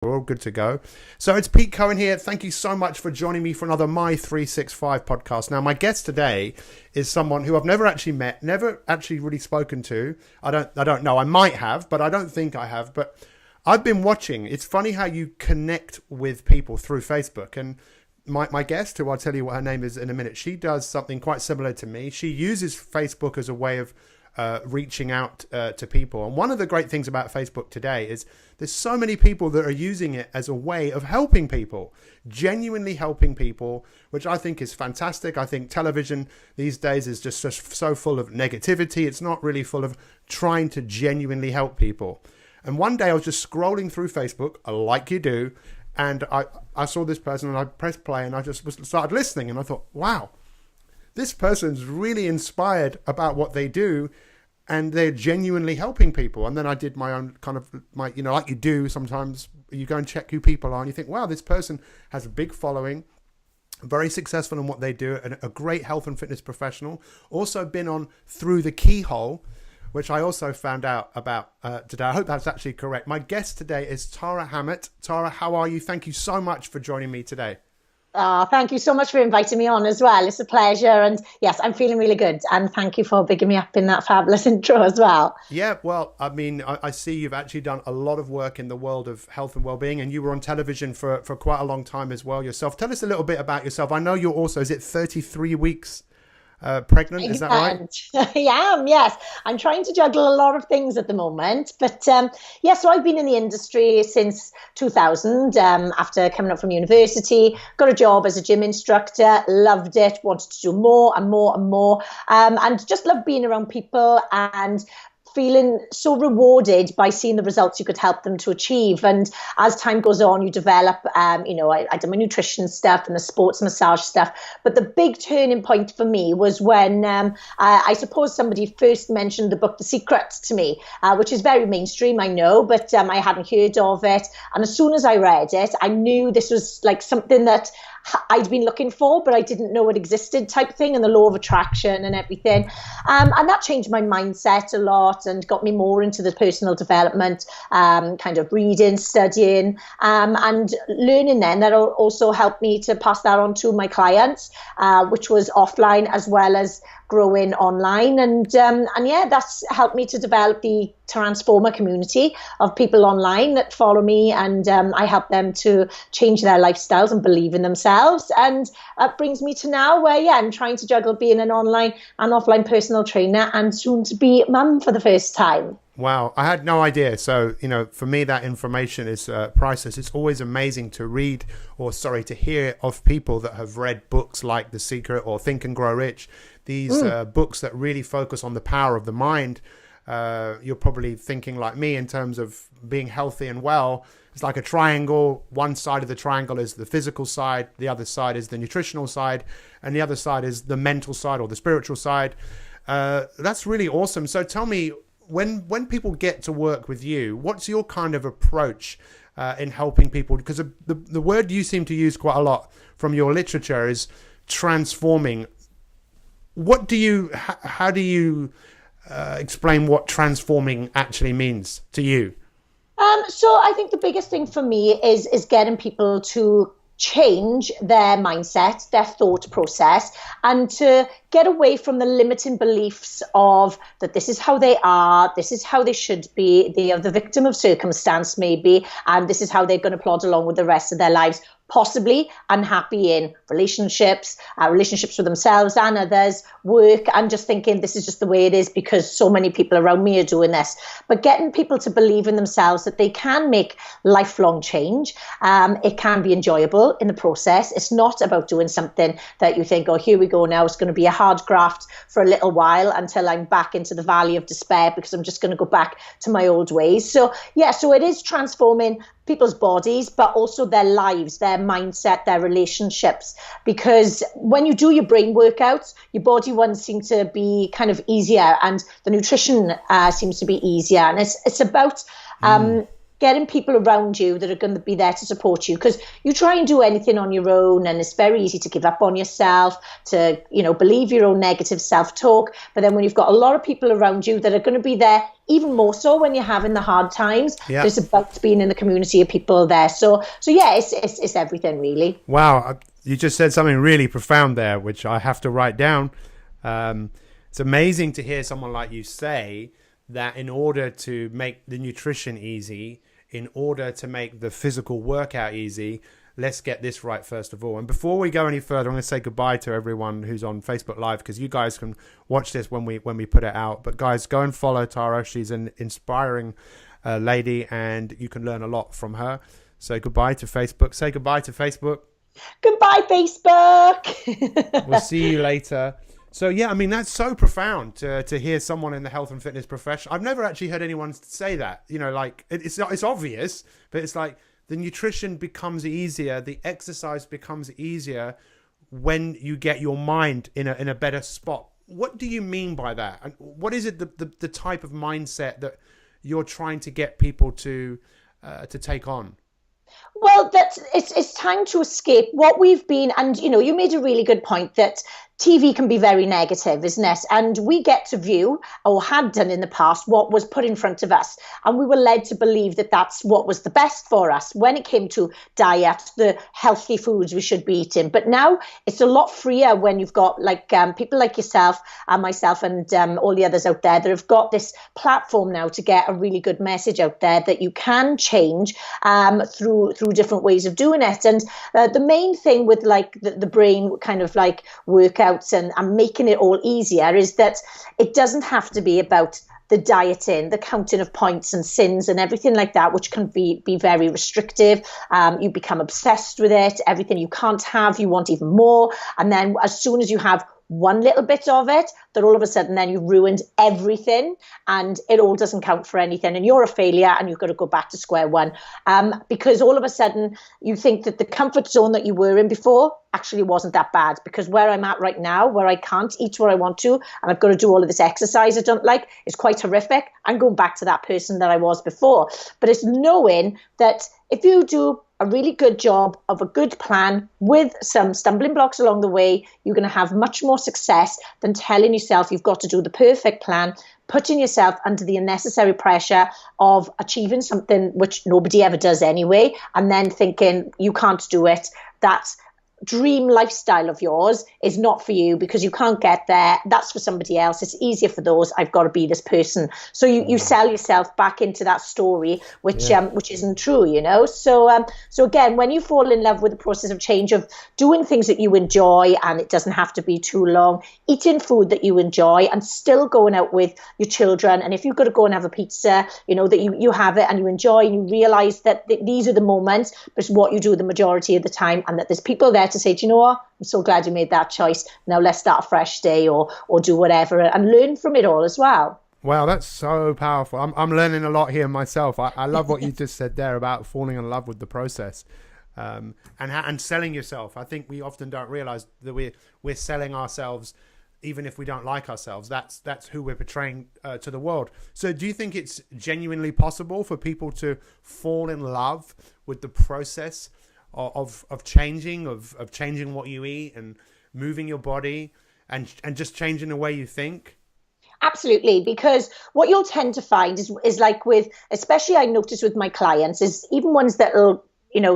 We're all good to go. So it's Pete Cohen here. Thank you so much for joining me for another My 365 podcast. Now, my guest today is someone who I've never actually met, never actually really spoken to. I don't know. I might have, but I don't think I have. But I've been watching. It's funny how you connect with people through Facebook. And my guest, who I'll tell you what her name is in a minute, she does something quite similar to me. She uses Facebook as a way of reaching out to people. And one of the great things about Facebook today is there's so many people that are using it as a way of helping people, genuinely helping people, which I think is fantastic. I think television these days is just so full of negativity. It's not really full of trying to genuinely help people. And one day I was just scrolling through Facebook, like you do, and I saw this person and I pressed play and I just started listening and I thought, wow, this person's really inspired about what they do and they're genuinely helping people. And then I did my own kind of, like you do sometimes, you go and check who people are and you think, wow, this person has a big following, very successful in what they do, and a great health and fitness professional. Also been on Through the Keyhole, which I also found out about today. I hope that's actually correct. My guest today is Tara Hammett. Tara, how are you? Thank you so much for joining me today. Thank you so much for inviting me on as well. It's a pleasure. And yes, I'm feeling really good. And thank you for bigging me up in that fabulous intro as well. Yeah, well, I mean, I see you've actually done a lot of work in the world of health and well-being, and you were on television for quite a long time as well yourself. Tell us a little bit about yourself. I know you're also, is it 33 weeks pregnant? Is that right? I am, yes. I'm trying to juggle a lot of things at the moment. But so I've been in the industry since 2000 after coming up from university, got a job as a gym instructor, loved it, wanted to do more and more and more, and just loved being around people and feeling so rewarded by seeing the results you could help them to achieve. And as time goes on, you develop, I did my nutrition stuff and the sports massage stuff. But the big turning point for me was when I suppose somebody first mentioned the book The Secret to me, which is very mainstream, I know, but I hadn't heard of it. And as soon as I read it, I knew this was like something that I'd been looking for, but I didn't know it existed type thing, and the law of attraction and everything. And that changed my mindset a lot and got me more into the personal development, kind of reading, studying, and learning then. That also helped me to pass that on to my clients, which was offline as well as growing online. And that's helped me to develop the Transformer community of people online that follow me, and I help them to change their lifestyles and believe in themselves. And that brings me to now where, I'm trying to juggle being an online and offline personal trainer and soon to be mum for the first time. Wow, I had no idea. So, for me, that information is priceless. It's always amazing to to hear of people that have read books like The Secret or Think and Grow Rich. These books that really focus on the power of the mind. You're probably thinking like me in terms of being healthy and well. It's like a triangle. One side of the triangle is the physical side. The other side is the nutritional side. And the other side is the mental side or the spiritual side. That's really awesome. So tell me, when people get to work with you, what's your kind of approach in helping people? Because the word you seem to use quite a lot from your literature is transforming. How do you explain what transforming actually means to you? So I think the biggest thing for me is getting people to change their mindset, their thought process, and to get away from the limiting beliefs of that this is how they are, this is how they should be, they are the victim of circumstance maybe, and this is how they're going to plod along with the rest of their lives, possibly unhappy in relationships with themselves and others, work, and just thinking this is just the way it is because so many people around me are doing this. But getting people to believe in themselves that they can make lifelong change. It can be enjoyable in the process. It's not about doing something that you think, oh, here we go now, it's going to be a hard graft for a little while until I'm back into the valley of despair because I'm just going to go back to my old ways. So it is transforming people's bodies, but also their lives, their mindset, their relationships. Because when you do your brain workouts, your body ones seem to be kind of easier, and the nutrition seems to be easier. And it's about getting people around you that are going to be there to support you, because you try and do anything on your own and it's very easy to give up on yourself, to, believe your own negative self-talk. But then when you've got a lot of people around you that are going to be there even more so when you're having the hard times, it's about being in the community of people there. So yeah, it's everything really. Wow. You just said something really profound there, which I have to write down. It's amazing to hear someone like you say that in order to make the nutrition easy, in order to make the physical workout easy, let's get this right first of all. And before we go any further, I'm going to say goodbye to everyone who's on Facebook Live, because you guys can watch this when we put it out. But guys, go and follow Tara. She's an inspiring lady, and you can learn a lot from her. So goodbye to Facebook. Say goodbye to Facebook. Goodbye, Facebook. We'll see you later. So yeah, I mean, that's so profound to hear someone in the health and fitness profession. I've never actually heard anyone say that. Like it's obvious, but it's like the nutrition becomes easier, the exercise becomes easier when you get your mind in a better spot. What do you mean by that? And what is it the type of mindset that you're trying to get people to take on? Well, it's time to escape what we've been, and you made a really good point that TV can be very negative, isn't it? And we get to view, or had done in the past, what was put in front of us. And we were led to believe that that's what was the best for us when it came to diet, the healthy foods we should be eating. But now it's a lot freer when you've got people like yourself and myself and all the others out there that have got this platform now to get a really good message out there that you can change through different ways of doing it. And the main thing with the brain kind of workout and making it all easier is that it doesn't have to be about the dieting, the counting of points and sins and everything like that, which can be very restrictive. You become obsessed with it. Everything you can't have, you want even more. And then as soon as you have one little bit of it, that all of a sudden then you've ruined everything and it all doesn't count for anything and you're a failure and you've got to go back to square one. Because all of a sudden you think that the comfort zone that you were in before actually wasn't that bad, because where I'm at right now, where I can't eat what I want to and I've got to do all of this exercise I don't like, is quite horrific. I'm going back to that person that I was before. But it's knowing that if you do a really good job of a good plan with some stumbling blocks along the way, you're going to have much more success than telling yourself you've got to do the perfect plan, putting yourself under the unnecessary pressure of achieving something which nobody ever does anyway, and then thinking you can't do it. That dream lifestyle of yours is not for you because you can't get there. That's for somebody else. It's easier for those. I've got to be this person. So you sell yourself back into that story, which isn't true, So again, when you fall in love with the process of change, of doing things that you enjoy, and it doesn't have to be too long, eating food that you enjoy and still going out with your children. And if you've got to go and have a pizza, that you have it and you enjoy, and you realize that these are the moments, but it's what you do the majority of the time, and that there's people there to say, do you know what? I'm so glad you made that choice. Now let's start a fresh day or do whatever and learn from it all as well. Wow, that's so powerful. I'm learning a lot here myself. I love what you just said there about falling in love with the process and selling yourself. I think we often don't realize that we're selling ourselves even if we don't like ourselves. That's who we're portraying to the world. So do you think it's genuinely possible for people to fall in love with the process of changing what you eat and moving your body and just changing the way you think? Absolutely, because what you'll tend to find is like with, especially I notice with my clients, is even ones that will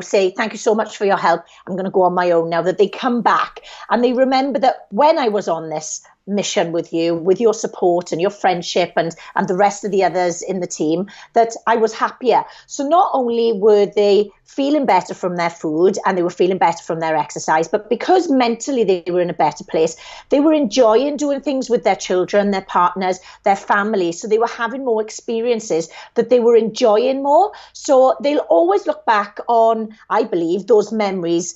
say, thank you so much for your help, I'm going to go on my own now, that they come back and they remember that when I was on this mission with you, with your support and your friendship and the rest of the others in the team, that I was happier. So not only were they feeling better from their food and they were feeling better from their exercise, but because mentally they were in a better place, they were enjoying doing things with their children, their partners, their family. So they were having more experiences that they were enjoying more. So they'll always look back on, I believe, those memories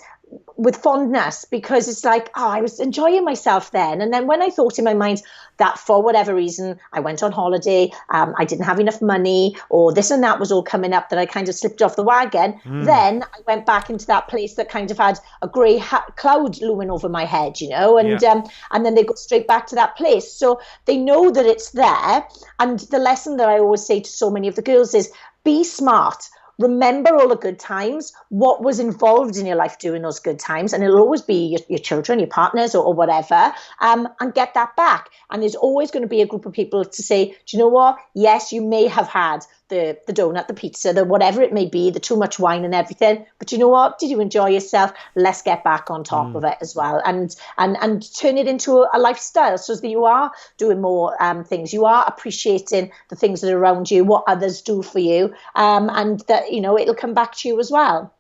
with fondness, because it's like, oh, I was enjoying myself then. And then when I thought in my mind that for whatever reason I went on holiday, I didn't have enough money, or this and that was all coming up, that I kind of slipped off the wagon, then I went back into that place that kind of had a grey cloud looming over my head, and then they go straight back to that place. So they know that it's there. And the lesson that I always say to so many of the girls is, be smart. remember all the good times, what was involved in your life during those good times, and it'll always be your children, your partners, or whatever, and get that back. And there's always going to be a group of people to say, do you know what? Yes, you may have had the donut, the pizza, the whatever it may be, the too much wine and everything, but you know what? Did you enjoy yourself? Let's get back on top of it as well, and turn it into a lifestyle, so that you are doing more things. You are appreciating the things that are around you, what others do for you, and that, you know, it'll come back to you as well.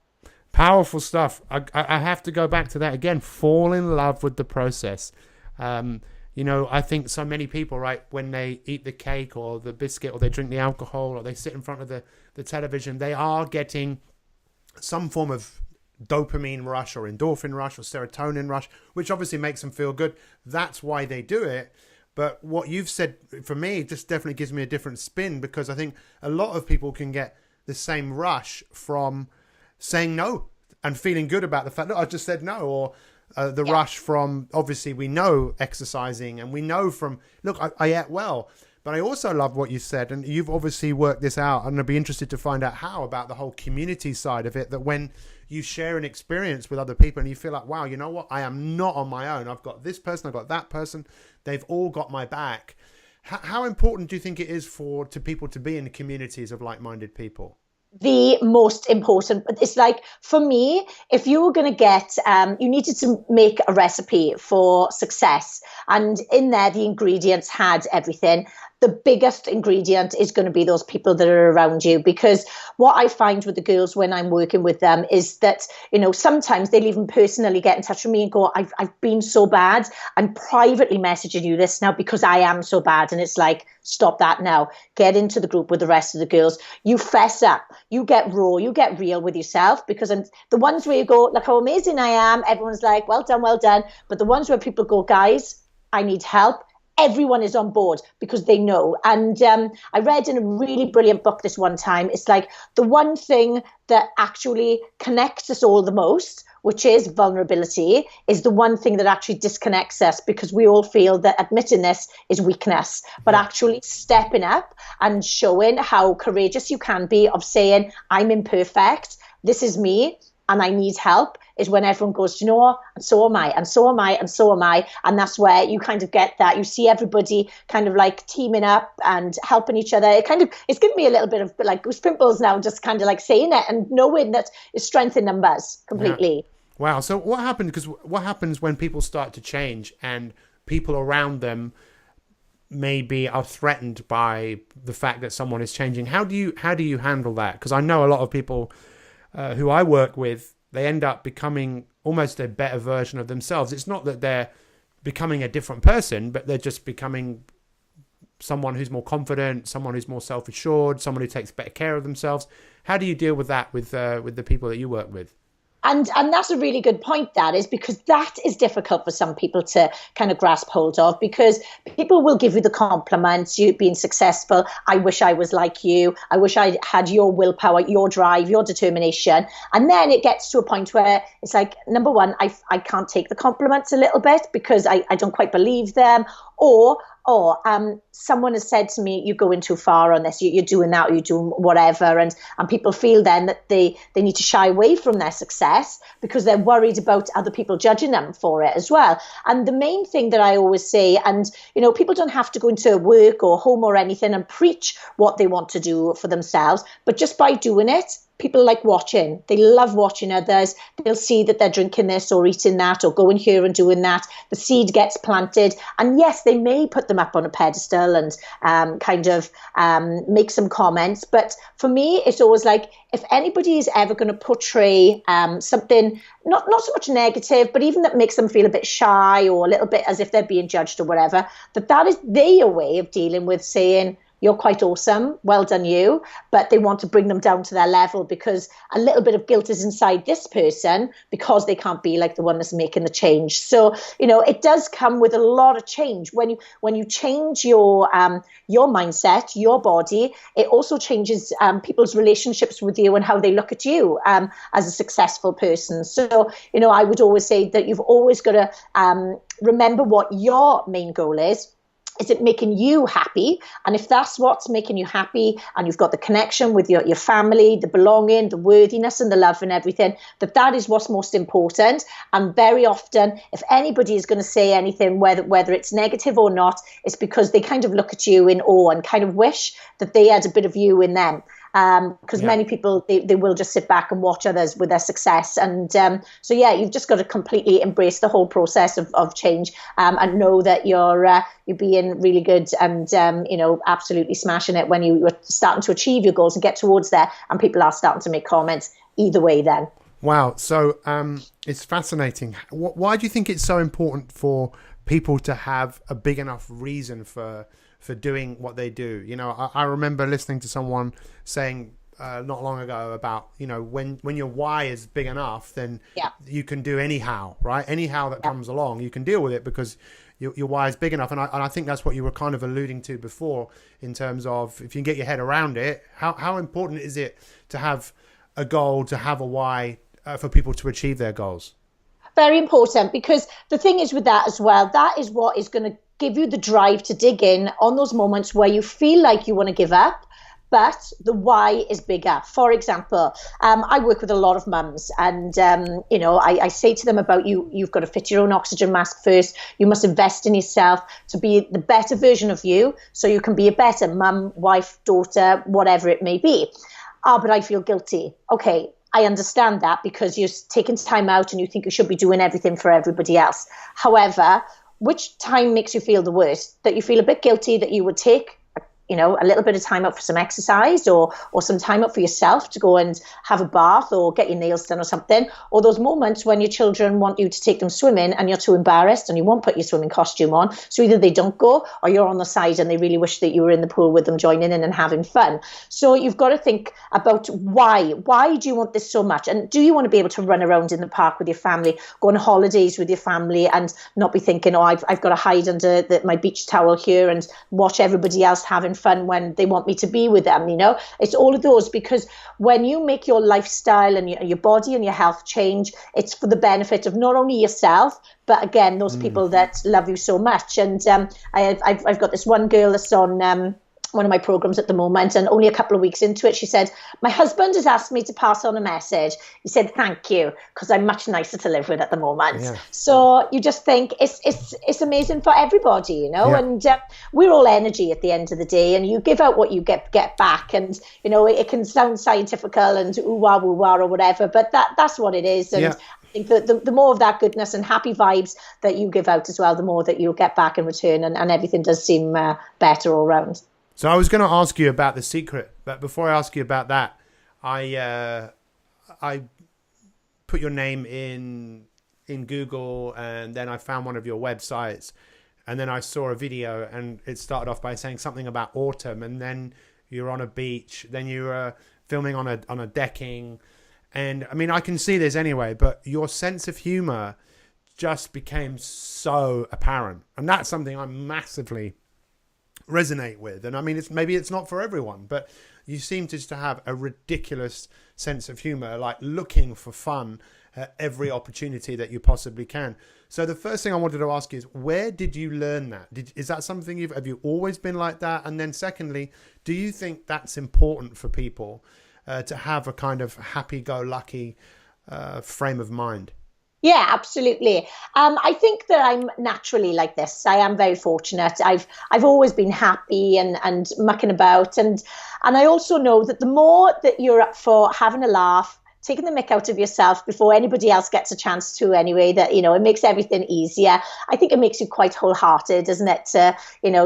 Powerful stuff. I have to go back to that again. Fall in love with the process. You know, I think so many people, right, when they eat the cake or the biscuit or they drink the alcohol or they sit in front of the television, they are getting some form of dopamine rush or endorphin rush or serotonin rush, which obviously makes them feel good. That's why they do it. But what you've said, for me, just definitely gives me a different spin, because I think a lot of people can get the same rush from saying no and feeling good about the fact that I just said no, or rush from, obviously we know exercising and we know from, look, I ate well. But I also love what you said, and you've obviously worked this out, and I'd be interested to find out how, about the whole community side of it, that when you share an experience with other people and you feel like, wow, you know what, I am not on my own. I've got this person, I've got that person. They've all got my back. How important do you think it is to people to be in communities of like-minded people? The most important. It's like, for me, if you were going to get, you needed to make a recipe for success, and in there the ingredients had everything. The biggest ingredient is going to be those people that are around you, because what I find with the girls when I'm working with them is that, you know, sometimes they'll even personally get in touch with me and go, I've been so bad. I'm privately messaging you this now because I am so bad. And it's like, stop that now. Get into the group with the rest of the girls. You fess up. You get raw. You get real with yourself, because the ones where you go, look how amazing I am. Everyone's like, well done, well done. But the ones where people go, guys, I need help. Everyone is on board because they know. And I read in a really brilliant book this one time, it's like the one thing that actually connects us all the most, which is vulnerability, is the one thing that actually disconnects us, because we all feel that admitting this is weakness. But actually stepping up and showing how courageous you can be of saying, I'm imperfect, this is me, and I need help, is when everyone goes, you know what, and so am I, and so am I, and so am I. And that's where you kind of get that. You see everybody kind of like teaming up and helping each other. It's given me a little bit of like goose pimples now, just kind of like saying it and knowing that it's strength in numbers completely. Yeah. Wow. So what happened? Because what happens when people start to change and people around them maybe are threatened by the fact that someone is changing? How do you handle that? Because I know a lot of people who I work with, they end up becoming almost a better version of themselves. It's not that they're becoming a different person, but they're just becoming someone who's more confident, someone who's more self-assured, someone who takes better care of themselves. How do you deal with that with the people that you work with? And that's a really good point, that is, because that is difficult for some people to kind of grasp hold of, because people will give you the compliments, you being successful. I wish I was like you. I wish I had your willpower, your drive, your determination. And then it gets to a point where it's like, number one, I can't take the compliments a little bit because I don't quite believe them. Or someone has said to me, you're going too far on this, you're doing that, or you're doing whatever. And people feel then that they need to shy away from their success because they're worried about other people judging them for it as well. And the main thing that I always say, and, you know, people don't have to go into work or home or anything and preach what they want to do for themselves, but just by doing it, people like watching. They love watching others. They'll see that they're drinking this or eating that or going here and doing that. The seed gets planted. And yes, they may put them up on a pedestal and make some comments. But for me, it's always like, if anybody is ever going to portray something, not so much negative, but even that makes them feel a bit shy or a little bit as if they're being judged or whatever, that is their way of dealing with saying, you're quite awesome, well done you, but they want to bring them down to their level because a little bit of guilt is inside this person because they can't be like the one that's making the change. So, you know, it does come with a lot of change. When you change your mindset, your body, it also changes people's relationships with you and how they look at you as a successful person. So, you know, I would always say that you've always got to remember what your main goal is. Is it making you happy? And if that's what's making you happy, and you've got the connection with your family, the belonging, the worthiness and the love and everything, that is what's most important. And very often, if anybody is going to say anything, whether it's negative or not, it's because they kind of look at you in awe and kind of wish that they had a bit of you in them. Because many people, they will just sit back and watch others with their success. And so, you've just got to completely embrace the whole process of change, and know that you're being really good and, absolutely smashing it when you're starting to achieve your goals and get towards there. And people are starting to make comments either way then. Wow. So it's fascinating. Why do you think it's so important for people to have a big enough reason for doing what they do? I remember listening to someone saying not long ago about, when your why is big enough, then you can do anyhow, right? Anyhow that comes along, you can deal with it because your why is big enough. And I think that's what you were kind of alluding to before, in terms of if you can get your head around it, how important is it to have a goal, to have a why for people to achieve their goals? Very important, because the thing is with that as well, that is what is going to give you the drive to dig in on those moments where you feel like you want to give up, but the why is bigger. For example, I work with a lot of mums, and I say to them about you've got to fit your own oxygen mask first. You must invest in yourself to be the better version of you, so you can be a better mum, wife, daughter, whatever it may be. But I feel guilty. Okay, I understand that, because you're taking time out and you think you should be doing everything for everybody else. However, which time makes you feel the worst? That you feel a bit guilty that you would take a little bit of time up for some exercise, or some time up for yourself to go and have a bath or get your nails done or something, or those moments when your children want you to take them swimming and you're too embarrassed and you won't put your swimming costume on. So either they don't go, or you're on the side and they really wish that you were in the pool with them, joining in and having fun. So you've got to think about why do you want this so much? And do you want to be able to run around in the park with your family, go on holidays with your family, and not be thinking, I've got to hide under my beach towel here and watch everybody else having fun when they want me to be with them? It's all of those, because when you make your lifestyle and your body and your health change, it's for the benefit of not only yourself, but again, those people that love you so much. And I've got this one girl that's on one of my programs at the moment, and only a couple of weeks into it, she said, my husband has asked me to pass on a message. He said, thank you, because I'm much nicer to live with at the moment. Yeah. So you just think it's amazing for everybody, and we're all energy at the end of the day, and you give out what you get back. And, it can sound scientifical and ooh-wah, woo-wah or whatever, but that's what it is. And I think that the more of that goodness and happy vibes that you give out as well, the more that you'll get back in return, and everything does seem better all around. So I was going to ask you about the secret, but before I ask you about that, I put your name in Google, and then I found one of your websites, and then I saw a video, and it started off by saying something about autumn, and then you're on a beach, then you were filming on a decking, and I mean I can see this anyway, but your sense of humor just became so apparent, and that's something I massively resonate with. And I mean, maybe it's not for everyone, but you seem to have a ridiculous sense of humor, like looking for fun at every opportunity that you possibly can. So the first thing I wanted to ask is, where did you learn that? Is that something have you always been like that? And then secondly, do you think that's important for people to have a kind of happy-go-lucky frame of mind? Yeah, absolutely. I think that I'm naturally like this. I am very fortunate. I've always been happy and mucking about, and I also know that the more that you're up for having a laugh, taking the mick out of yourself before anybody else gets a chance to anyway, that, it makes everything easier. I think it makes you quite wholehearted, doesn't it? To,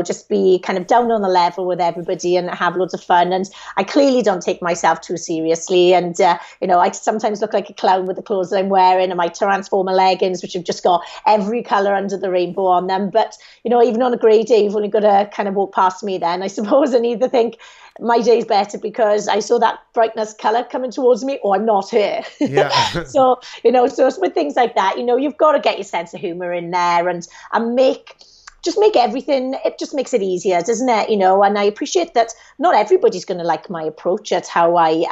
just be kind of down on the level with everybody and have loads of fun. And I clearly don't take myself too seriously. And, I sometimes look like a clown with the clothes that I'm wearing and my Transformer leggings, which have just got every colour under the rainbow on them. But, even on a grey day, you've only got to kind of walk past me then, I suppose, and either think, my day's better because I saw that brightness colour coming towards me, or I'm not here. Yeah. So it's with things like that, you've got to get your sense of humour in there and make just make everything, it just makes it easier, doesn't it? You know, and I appreciate that not everybody's going to like my approach at how I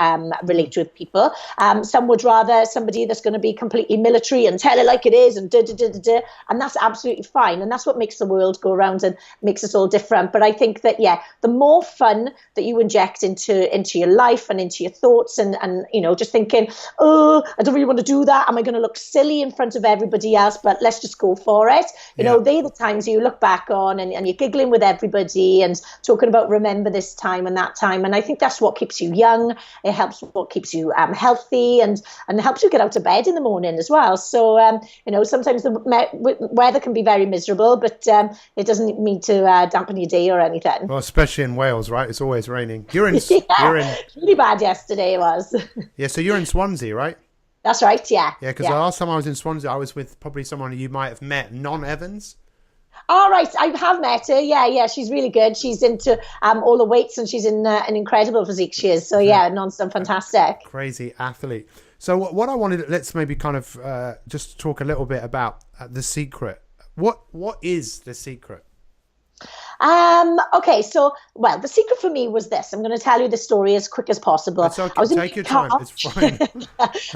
relate with people. Some would rather somebody that's going to be completely military and tell it like it is and and that's absolutely fine. And that's what makes the world go around and makes us all different. But I think that, yeah, the more fun that you inject into your life and into your thoughts and you know, just thinking, oh, I don't really want to do that. Am I going to look silly in front of everybody else? But let's just go for it. You know, they're the times you look back on and you're giggling with everybody and talking about remember this time and that time. And I think that's what keeps you young. It helps what keeps you healthy and helps you get out of bed in the morning as well. So, you know, sometimes the weather can be very miserable, but it doesn't mean to dampen your day or anything. Well, especially in Wales, right? It's always raining. You're in. It's really bad yesterday, it was. Yeah, so you're in Swansea, right? That's right, yeah. Yeah, because the last time I was in Swansea, I was with probably someone you might have met, Non Evans. All right, I have met her. Yeah, she's really good. She's into all the weights and she's in an incredible physique she is. So yeah, Non's done fantastic. Crazy athlete. So what I wanted, let's maybe kind of just talk a little bit about The Secret. What is The Secret? Okay, so, well, the secret for me was this. I'm going to tell you the story as quick as possible. It's okay. Take your time. It's fine.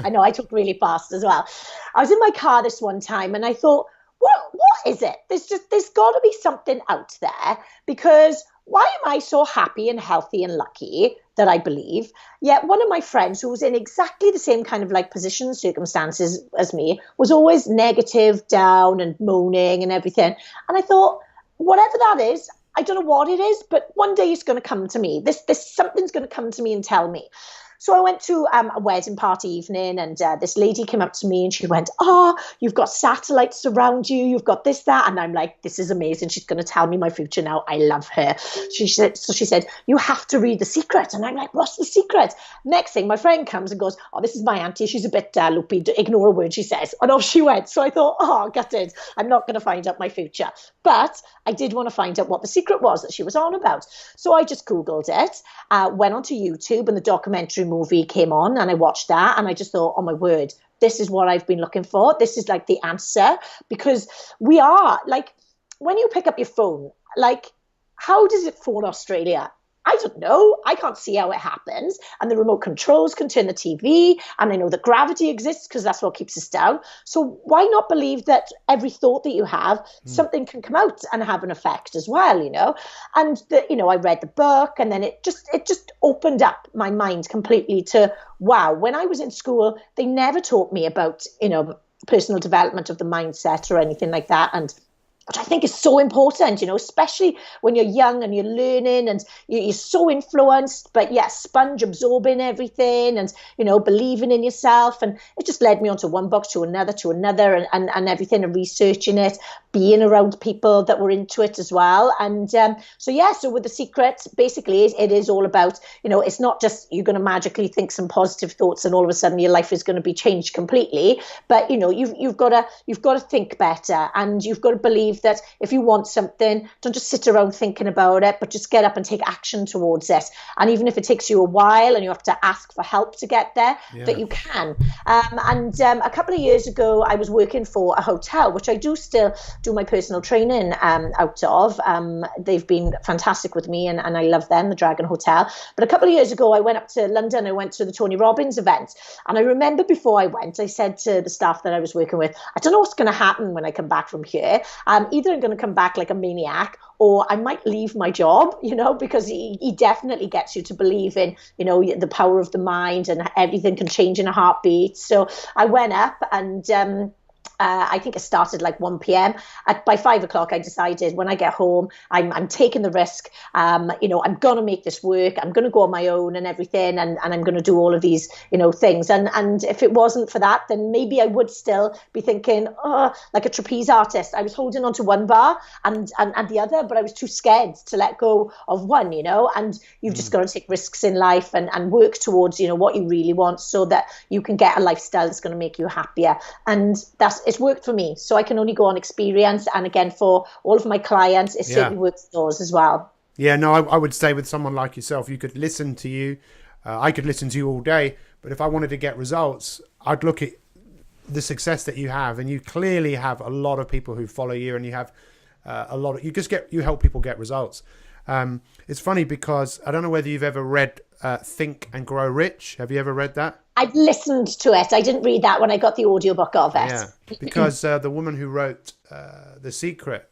I know, I talk really fast as well. I was in my car this one time and I thought, what is it? There's got to be something out there, because why am I so happy and healthy and lucky that I believe? Yet one of my friends who was in exactly the same kind of like position and circumstances as me was always negative, down and moaning and everything. And I thought, whatever that is, I don't know what it is, but one day it's going to come to me. This something's going to come to me and tell me. So I went to a wedding party evening and this lady came up to me and she went, you've got satellites around you. You've got this, that. And I'm like, this is amazing. She's going to tell me my future now. I love her. She said, you have to read The Secret. And I'm like, what's The Secret? Next thing, my friend comes and goes, this is my auntie. She's a bit loopy. Ignore a word she says. And off she went. So I thought, gutted. I'm not going to find out my future. But I did want to find out what the secret was that she was on about. So I just Googled it, went onto YouTube, and the documentary movie came on and I watched that and I just thought, oh my word, this is what I've been looking for. This is like the answer, because we are like, when you pick up your phone, like, how does it phone Australia? I don't know. I can't see how it happens. And the remote controls can turn the TV. And I know that gravity exists because that's what keeps us down. So why not believe that every thought that you have, something can come out and have an effect as well, you know? And, I read the book and then it just opened up my mind completely to, wow, when I was in school, they never taught me about, personal development of the mindset or anything like that. And which I think is so important, especially when you're young and you're learning and you're so influenced, but sponge absorbing everything and, believing in yourself. And it just led me on to one book, to another and everything, and researching it, being around people that were into it as well. And so with The Secret, basically it is all about, it's not just you're going to magically think some positive thoughts and all of a sudden your life is going to be changed completely. But, you've got to think better, and you've got to believe that if you want something, don't just sit around thinking about it, but just get up and take action towards it. And even if it takes you a while and you have to ask for help to get there, that you can. A couple of years ago, I was working for a hotel, which I do still do my personal training out of. They've been fantastic with me and I love them, the Dragon Hotel. But a couple of years ago, I went up to London. I went to the Tony Robbins event. And I remember before I went, I said to the staff that I was working with, I don't know what's going to happen when I come back from here. Either I'm going to come back like a maniac or I might leave my job, because he definitely gets you to believe in, the power of the mind and everything can change in a heartbeat. So I went up and I think it started like 1 p.m. By 5 o'clock, I decided when I get home, I'm taking the risk. I'm going to make this work. I'm going to go on my own and everything. And I'm going to do all of these, things. And if it wasn't for that, then maybe I would still be thinking, like a trapeze artist. I was holding onto one bar and the other, but I was too scared to let go of one, and you've just got to take risks in life and work towards, what you really want so that you can get a lifestyle that's going to make you happier. And it's worked for me, so I can only go on experience. And again, for all of my clients, it certainly works for yours as well. Yeah, no, I would say with someone like yourself, you could listen to you. I could listen to you all day, but if I wanted to get results, I'd look at the success that you have, and you clearly have a lot of people who follow you, and you have you help people get results. It's funny because I don't know whether you've ever read Think and Grow Rich. Have you ever read that? I've listened to it. I didn't read that when I got the audiobook of it. Yeah, because the woman who wrote The Secret,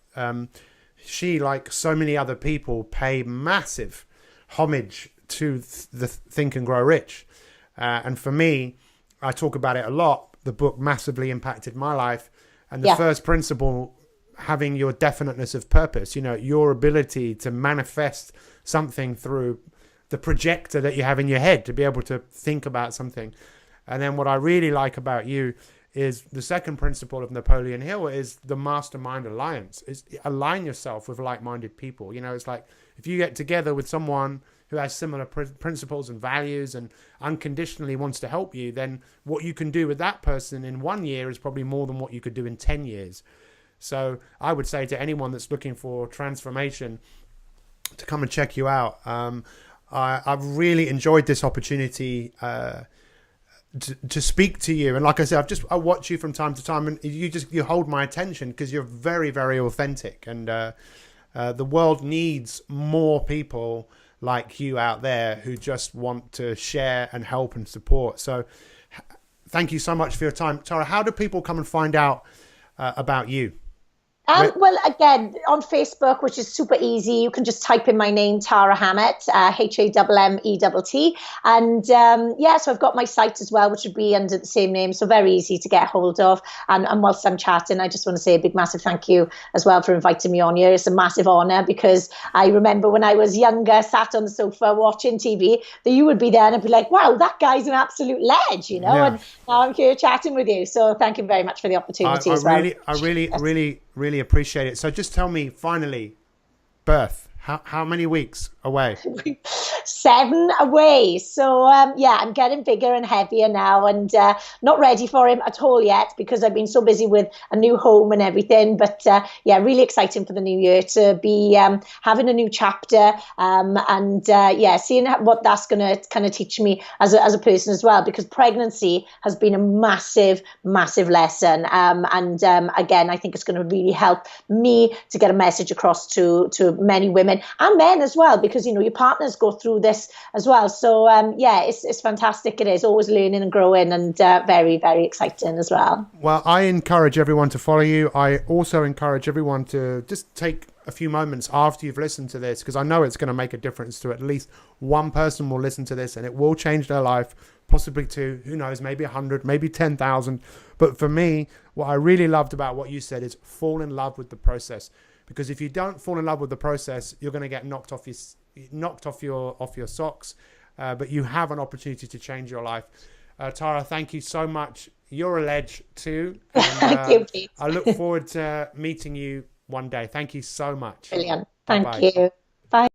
she, like so many other people, pay massive homage to the Think and Grow Rich. And for me, I talk about it a lot. The book massively impacted my life. And the first principle, having your definiteness of purpose, your ability to manifest something through the projector that you have in your head, to be able to think about something. And then what I really like about you is the second principle of Napoleon Hill is the mastermind alliance. Is align yourself with like-minded people. It's like if you get together with someone who has similar principles and values and unconditionally wants to help you, then what you can do with that person in 1 year is probably more than what you could do in 10 years. So I would say to anyone that's looking for transformation to come and check you out. I've really enjoyed this opportunity to speak to you. And like I said, I watch you from time to time, and you hold my attention because you're very, very authentic. And the world needs more people like you out there who just want to share and help and support. So thank you so much for your time. Tara, how do people come and find out about you? Well, again, on Facebook, which is super easy, you can just type in my name, Tara Hammett, Hammett. And so I've got my site as well, which would be under the same name. So very easy to get hold of. And whilst I'm chatting, I just want to say a big, massive thank you as well for inviting me on here. It's a massive honour because I remember when I was younger, sat on the sofa watching TV, that you would be there and I'd be like, wow, that guy's an absolute ledge, And now I'm here chatting with you. So thank you very much for the opportunity as well. I really appreciate it. So just tell me, finally, birth, how many weeks away? 7 away. So I'm getting bigger and heavier now, and not ready for him at all yet because I've been so busy with a new home and everything. But really exciting for the new year to be having a new chapter and seeing what that's going to kind of teach me as a person as well, because pregnancy has been a massive lesson, again, I think it's going to really help me to get a message across to many women and men as well, because your partners go through this as well. So it's fantastic. It is always learning and growing, and very, very exciting as well. Well, I encourage everyone to follow you. I also encourage everyone to just take a few moments after you've listened to this, because I know it's going to make a difference to at least one person will listen to this and it will change their life, possibly two, who knows, maybe 100, maybe 10,000. But for me, what I really loved about what you said is fall in love with the process. Because if you don't fall in love with the process, you're going to get knocked off your socks. But you have an opportunity to change your life. Tara, thank you so much. You're a ledge too. And, thank you, Pete. I look forward to meeting you one day. Thank you so much. Brilliant. Bye-bye. Thank you.